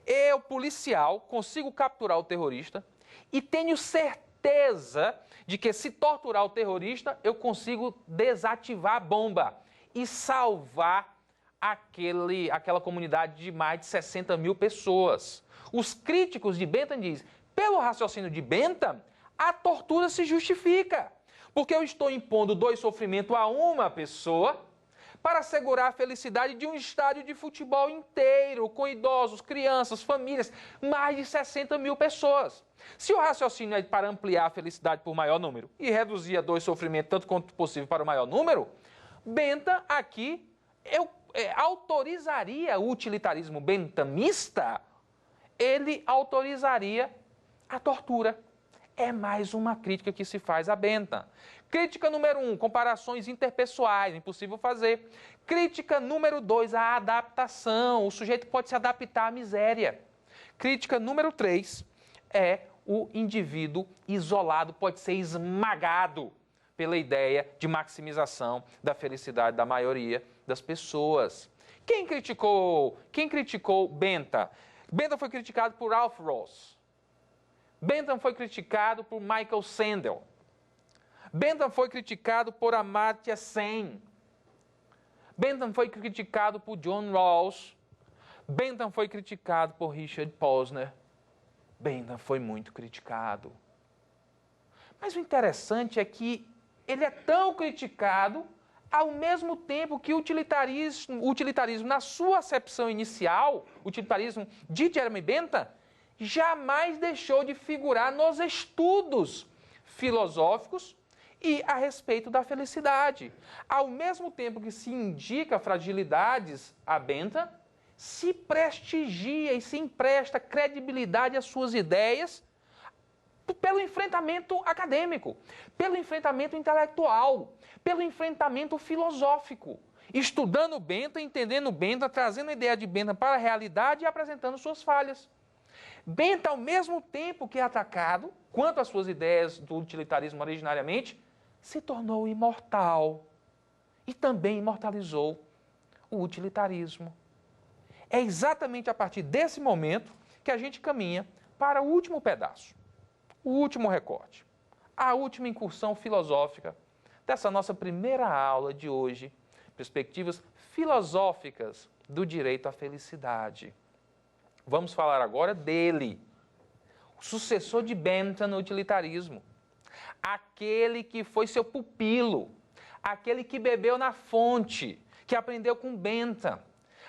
eu, policial, consigo capturar o terrorista e tenho certeza de que, se torturar o terrorista, eu consigo desativar a bomba e salvar aquela comunidade de mais de 60 mil pessoas. Os críticos de Bentham dizem, pelo raciocínio de Bentham, a tortura se justifica, porque eu estou impondo dor e sofrimento a uma pessoa para assegurar a felicidade de um estádio de futebol inteiro, com idosos, crianças, famílias, mais de 60 mil pessoas. Se o raciocínio é para ampliar a felicidade por maior número e reduzir a dor e sofrimento tanto quanto possível para o maior número, Bentham aqui autorizaria o utilitarismo benthamista, ele autorizaria a tortura. É mais uma crítica que se faz a Bentham. Crítica número 1, comparações interpessoais, impossível fazer. Crítica número 2, a adaptação. O sujeito pode se adaptar à miséria. Crítica número 3 é o indivíduo isolado pode ser esmagado pela ideia de maximização da felicidade da maioria das pessoas. Quem criticou Bentham? Bentham foi criticado por Ralph Ross. Bentham foi criticado por Michael Sandel. Bentham foi criticado por Amartya Sen. Bentham foi criticado por John Rawls. Bentham foi criticado por Richard Posner. Bentham foi muito criticado. Mas o interessante é que ele é tão criticado ao mesmo tempo que o utilitarismo na sua acepção inicial, o utilitarismo de Jeremy Bentham, jamais deixou de figurar nos estudos filosóficos e a respeito da felicidade. Ao mesmo tempo que se indica fragilidades a Bentham, se prestigia e se empresta credibilidade às suas ideias pelo enfrentamento acadêmico, pelo enfrentamento intelectual, pelo enfrentamento filosófico. Estudando Bentham, entendendo Bentham, trazendo a ideia de Bentham para a realidade e apresentando suas falhas. Bentham, ao mesmo tempo que é atacado, quanto às suas ideias do utilitarismo originariamente, se tornou imortal e também imortalizou o utilitarismo. É exatamente a partir desse momento que a gente caminha para o último pedaço, o último recorte, a última incursão filosófica dessa nossa primeira aula de hoje, perspectivas filosóficas do direito à felicidade. Vamos falar agora dele, o sucessor de Bentham no utilitarismo, aquele que foi seu pupilo, aquele que bebeu na fonte, que aprendeu com Bentham,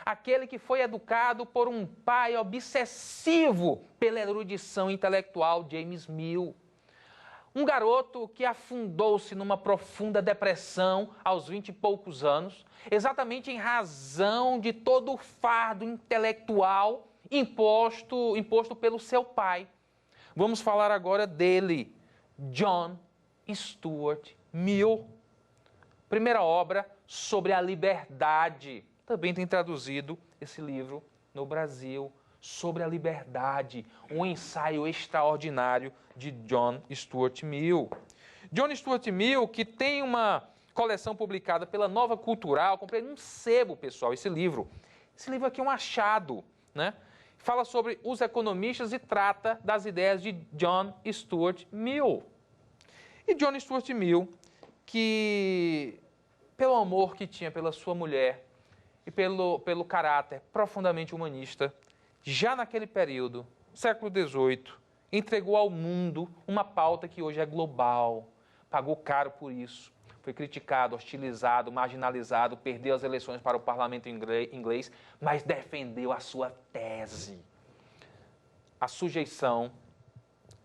aquele que foi educado por um pai obsessivo pela erudição intelectual, James Mill. Um garoto que afundou-se numa profunda depressão aos 20 e poucos anos, exatamente em razão de todo o fardo intelectual imposto pelo seu pai. Vamos falar agora dele, John Stuart Mill. Primeira obra sobre a liberdade. Também tem traduzido esse livro no Brasil, sobre a liberdade, um ensaio extraordinário de John Stuart Mill. John Stuart Mill, que tem uma coleção publicada pela Nova Cultural, comprei num sebo, pessoal, esse livro. Esse livro aqui é um achado, né? fala sobre os economistas e trata das ideias de John Stuart Mill. E John Stuart Mill, que pelo amor que tinha pela sua mulher e pelo caráter profundamente humanista, já naquele período, século XVIII, entregou ao mundo uma pauta que hoje é global, pagou caro por isso, foi criticado, hostilizado, marginalizado, perdeu as eleições para o parlamento inglês, mas defendeu a sua tese. A sujeição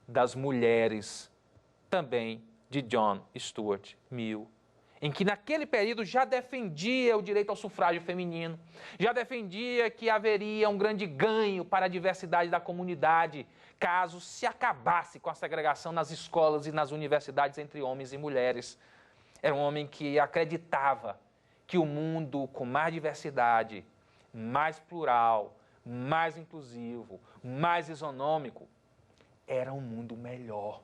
das mulheres, também de John Stuart Mill, em que naquele período já defendia o direito ao sufrágio feminino, já defendia que haveria um grande ganho para a diversidade da comunidade, caso se acabasse com a segregação nas escolas e nas universidades entre homens e mulheres. Era um homem que acreditava que o mundo com mais diversidade, mais plural, mais inclusivo, mais isonômico, era um mundo melhor.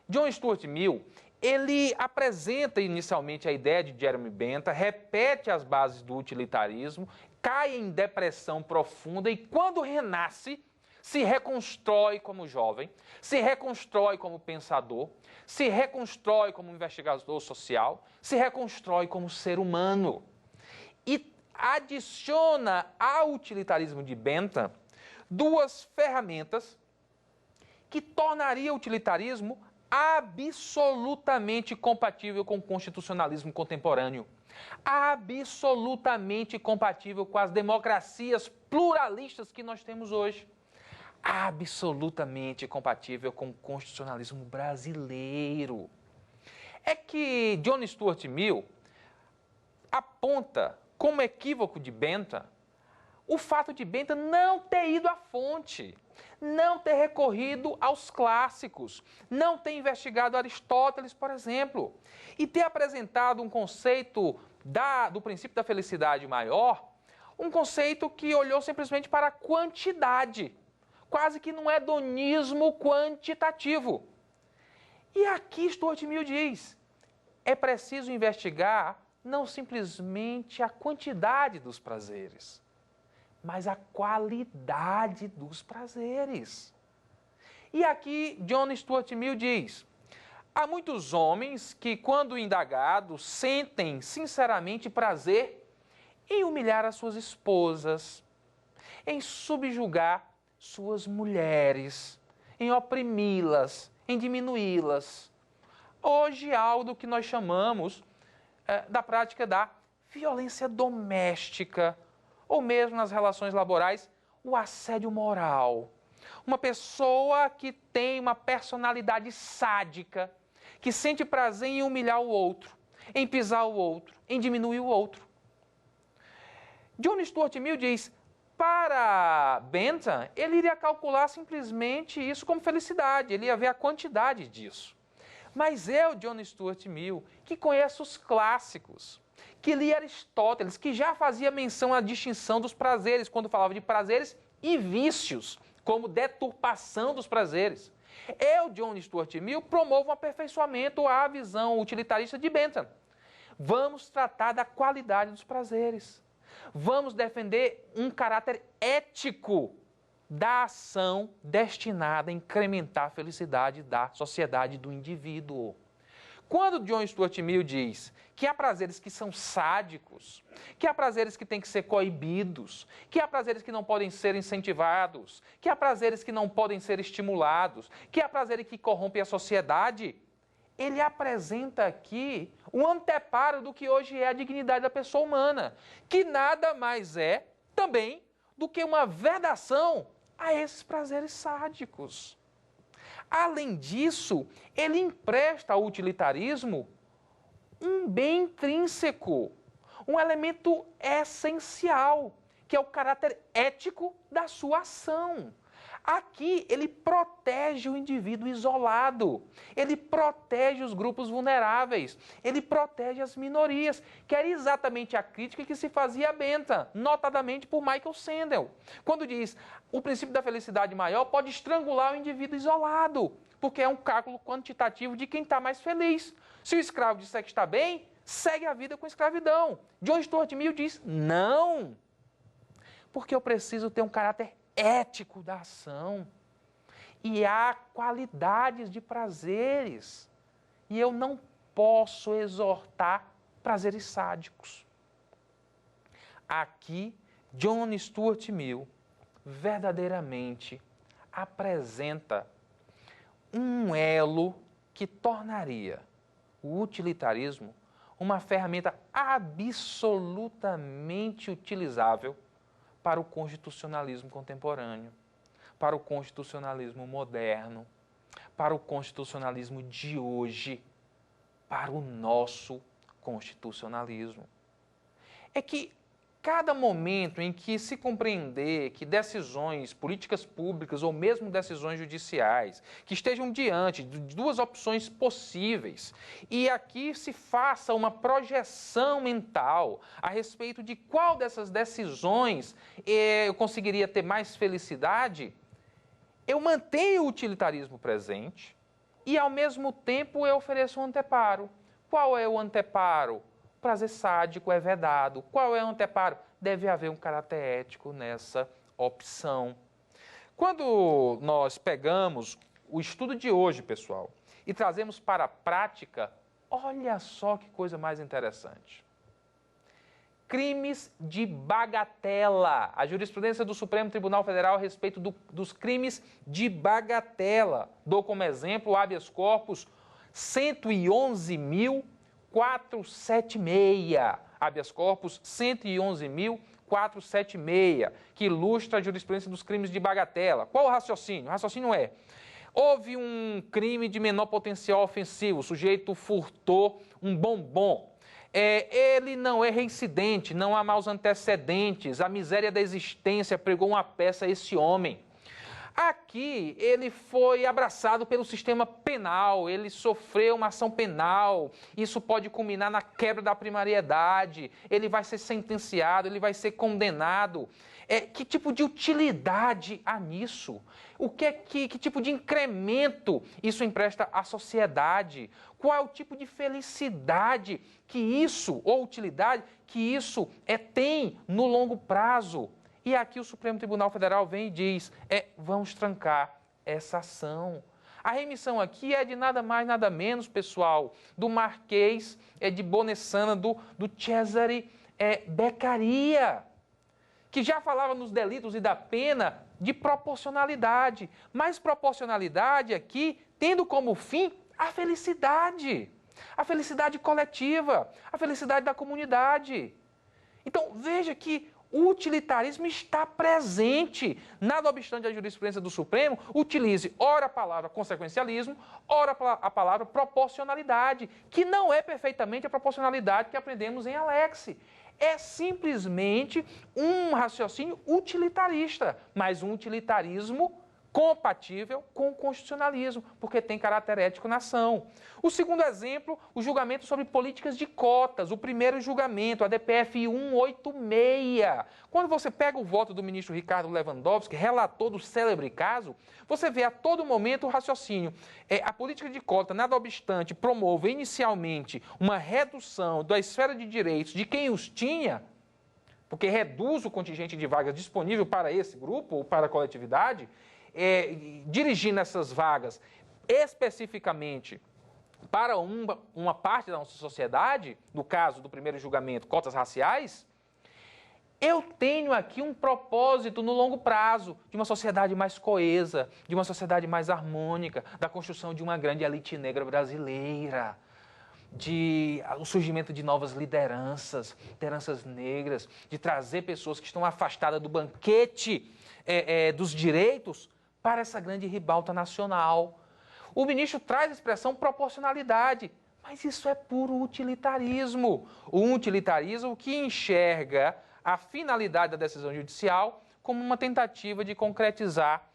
John Stuart Mill, ele apresenta inicialmente a ideia de Jeremy Bentham, repete as bases do utilitarismo, cai em depressão profunda e, quando renasce, se reconstrói como jovem, se reconstrói como pensador, se reconstrói como investigador social, se reconstrói como ser humano. E adiciona ao utilitarismo de Bentham duas ferramentas que tornaria o utilitarismo absolutamente compatível com o constitucionalismo contemporâneo, absolutamente compatível com as democracias pluralistas que nós temos hoje, absolutamente compatível com o constitucionalismo brasileiro. É que John Stuart Mill aponta como equívoco de Bentham o fato de Bentham não ter ido à fonte, não ter recorrido aos clássicos, não ter investigado Aristóteles, por exemplo, e ter apresentado um conceito do princípio da felicidade maior, um conceito que olhou simplesmente para a quantidade, quase que num hedonismo quantitativo. E aqui Stuart Mill diz, é preciso investigar não simplesmente a quantidade dos prazeres, mas a qualidade dos prazeres. E aqui John Stuart Mill diz, há muitos homens que, quando indagados, sentem sinceramente prazer em humilhar as suas esposas, em subjugar suas mulheres, em oprimi-las, em diminuí-las. Hoje há algo do que nós chamamos da prática da violência doméstica, ou mesmo nas relações laborais, o assédio moral. Uma pessoa que tem uma personalidade sádica, que sente prazer em humilhar o outro, em pisar o outro, em diminuir o outro. John Stuart Mill diz, para Bentham, ele iria calcular simplesmente isso como felicidade, ele ia ver a quantidade disso. Mas eu, John Stuart Mill, que conheço os clássicos, que li Aristóteles, que já fazia menção à distinção dos prazeres, quando falava de prazeres e vícios, como deturpação dos prazeres. Eu, John Stuart Mill, promovo um aperfeiçoamento à visão utilitarista de Bentham. Vamos tratar da qualidade dos prazeres. Vamos defender um caráter ético da ação destinada a incrementar a felicidade da sociedade, do indivíduo. Quando John Stuart Mill diz que há prazeres que são sádicos, que há prazeres que têm que ser coibidos, que há prazeres que não podem ser incentivados, que há prazeres que não podem ser estimulados, que há prazeres que corrompem a sociedade, ele apresenta aqui um anteparo do que hoje é a dignidade da pessoa humana, que nada mais é também do que uma vedação a esses prazeres sádicos. Além disso, ele empresta ao utilitarismo um bem intrínseco, um elemento essencial, que é o caráter ético da sua ação. Aqui, ele protege o indivíduo isolado, ele protege os grupos vulneráveis, ele protege as minorias, que era exatamente a crítica que se fazia a Bentham, notadamente por Michael Sandel, quando diz, o princípio da felicidade maior pode estrangular o indivíduo isolado, porque é um cálculo quantitativo de quem está mais feliz. Se o escravo disser que está bem, segue a vida com escravidão. John Stuart Mill diz, não, porque eu preciso ter um caráter ético da ação. E há qualidades de prazeres. E eu não posso exortar prazeres sádicos. Aqui, John Stuart Mill verdadeiramente apresenta um elo que tornaria o utilitarismo uma ferramenta absolutamente utilizável para o constitucionalismo contemporâneo, para o constitucionalismo moderno, para o constitucionalismo de hoje, para o nosso constitucionalismo. É que cada momento em que se compreender que decisões, políticas públicas ou mesmo decisões judiciais que estejam diante de duas opções possíveis e aqui se faça uma projeção mental a respeito de qual dessas decisões eu conseguiria ter mais felicidade, eu mantenho o utilitarismo presente e, ao mesmo tempo, eu ofereço um anteparo. Qual é o anteparo? O prazer sádico é vedado. Qual é o anteparo? Deve haver um caráter ético nessa opção. Quando nós pegamos o estudo de hoje, pessoal, e trazemos para a prática, olha só que coisa mais interessante. Crimes de bagatela. A jurisprudência do Supremo Tribunal Federal a respeito dos crimes de bagatela. Dou como exemplo o habeas corpus 111.476. Habeas corpus 111.476, que ilustra a jurisprudência dos crimes de bagatela. Qual o raciocínio? O raciocínio é: houve um crime de menor potencial ofensivo, o sujeito furtou um bombom. Ele não é reincidente, não há maus antecedentes, a miséria da existência pregou uma peça a esse homem. Aqui ele foi abraçado pelo sistema penal, ele sofreu uma ação penal, isso pode culminar na quebra da primariedade, ele vai ser sentenciado, ele vai ser condenado. Que tipo de utilidade há nisso? Que tipo de incremento isso empresta à sociedade? Qual é o tipo de felicidade que isso, ou utilidade, que isso tem no longo prazo? E aqui o Supremo Tribunal Federal vem e diz, vamos trancar essa ação. A remissão aqui é de nada mais, nada menos, pessoal, do Marquês de Bonessana, do Cesare Beccaria, que já falava nos delitos e da pena de proporcionalidade. Mas proporcionalidade aqui tendo como fim a felicidade coletiva, a felicidade da comunidade. Então, veja que o utilitarismo está presente. Nada obstante a jurisprudência do Supremo utilize ora a palavra consequencialismo, ora a palavra proporcionalidade, que não é perfeitamente a proporcionalidade que aprendemos em Alex. É simplesmente um raciocínio utilitarista, mas um utilitarismo compatível com o constitucionalismo, porque tem caráter ético na ação. O segundo exemplo, o julgamento sobre políticas de cotas. O primeiro julgamento, a DPF 186. Quando você pega o voto do ministro Ricardo Lewandowski, relator do célebre caso, você vê a todo momento o raciocínio. A política de cota, nada obstante, promove inicialmente uma redução da esfera de direitos de quem os tinha, porque reduz o contingente de vagas disponível para esse grupo ou para a coletividade, dirigindo essas vagas especificamente para uma parte da nossa sociedade, no caso do primeiro julgamento, cotas raciais, eu tenho aqui um propósito no longo prazo de uma sociedade mais coesa, de uma sociedade mais harmônica, da construção de uma grande elite negra brasileira, o surgimento de novas lideranças negras, de trazer pessoas que estão afastadas do banquete dos direitos para essa grande ribalta nacional. O ministro traz a expressão proporcionalidade, mas isso é puro utilitarismo. Um utilitarismo que enxerga a finalidade da decisão judicial como uma tentativa de concretizar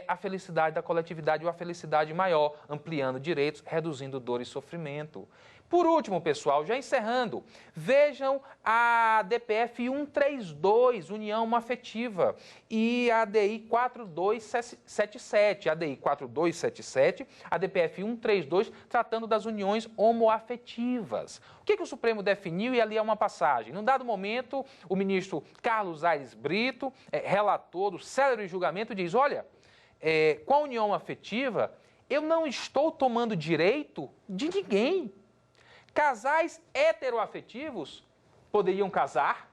a felicidade da coletividade ou a felicidade maior, ampliando direitos, reduzindo dor e sofrimento. Por último, pessoal, já encerrando, vejam a DPF 132, União Afetiva, e a ADI 4277, ADI 4277, a DPF 132, tratando das uniões homoafetivas. O que o Supremo definiu? E ali é uma passagem. Num dado momento, o ministro Carlos Aires Brito, relator do célere julgamento, diz, olha, com a união afetiva, eu não estou tomando direito de ninguém. Casais heteroafetivos poderiam casar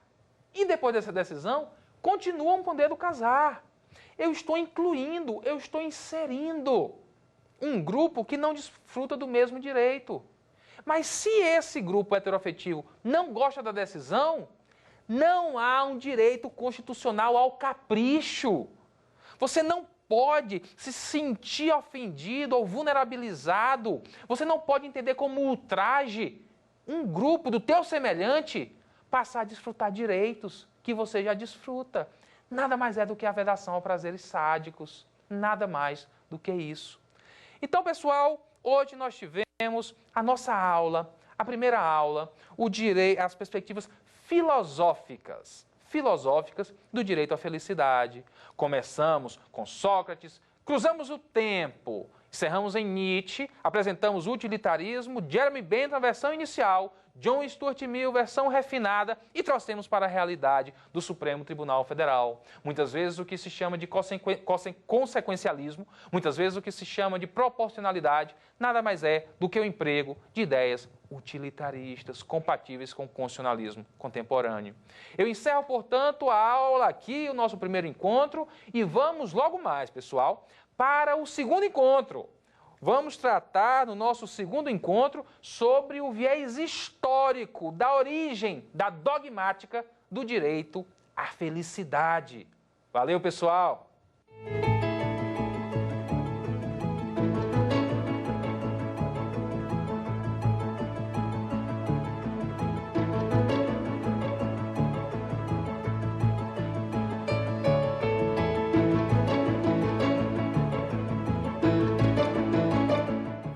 e, depois dessa decisão, continuam podendo casar. Eu estou incluindo, eu estou inserindo um grupo que não desfruta do mesmo direito. Mas se esse grupo heteroafetivo não gosta da decisão, não há um direito constitucional ao capricho. Você não pode se sentir ofendido ou vulnerabilizado. Você não pode entender como ultraje um grupo do teu semelhante passar a desfrutar direitos que você já desfruta. Nada mais é do que a vedação a prazeres sádicos. Nada mais do que isso. Então, pessoal, hoje nós tivemos a nossa aula, a primeira aula, as perspectivas filosóficas do direito à felicidade. Começamos com Sócrates, cruzamos o tempo, encerramos em Nietzsche, apresentamos o utilitarismo, Jeremy Bentham, versão inicial, John Stuart Mill, versão refinada, e trouxemos para a realidade do Supremo Tribunal Federal. Muitas vezes o que se chama de consequencialismo, muitas vezes o que se chama de proporcionalidade, nada mais é do que o emprego de ideias utilitaristas, compatíveis com o constitucionalismo contemporâneo. Eu encerro, portanto, a aula aqui, o nosso primeiro encontro, e vamos logo mais, pessoal, para o segundo encontro. Vamos tratar no nosso segundo encontro sobre o viés histórico da origem da dogmática do direito à felicidade. Valeu, pessoal!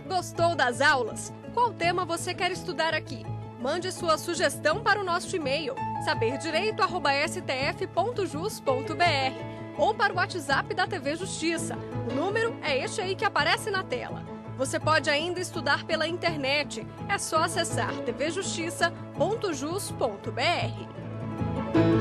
Gostou das aulas? Qual tema você quer estudar aqui? Mande sua sugestão para o nosso e-mail saberdireito@stf.jus.br ou para o WhatsApp da TV Justiça. O número é este aí que aparece na tela. Você pode ainda estudar pela internet. É só acessar tvjustiça.jus.br.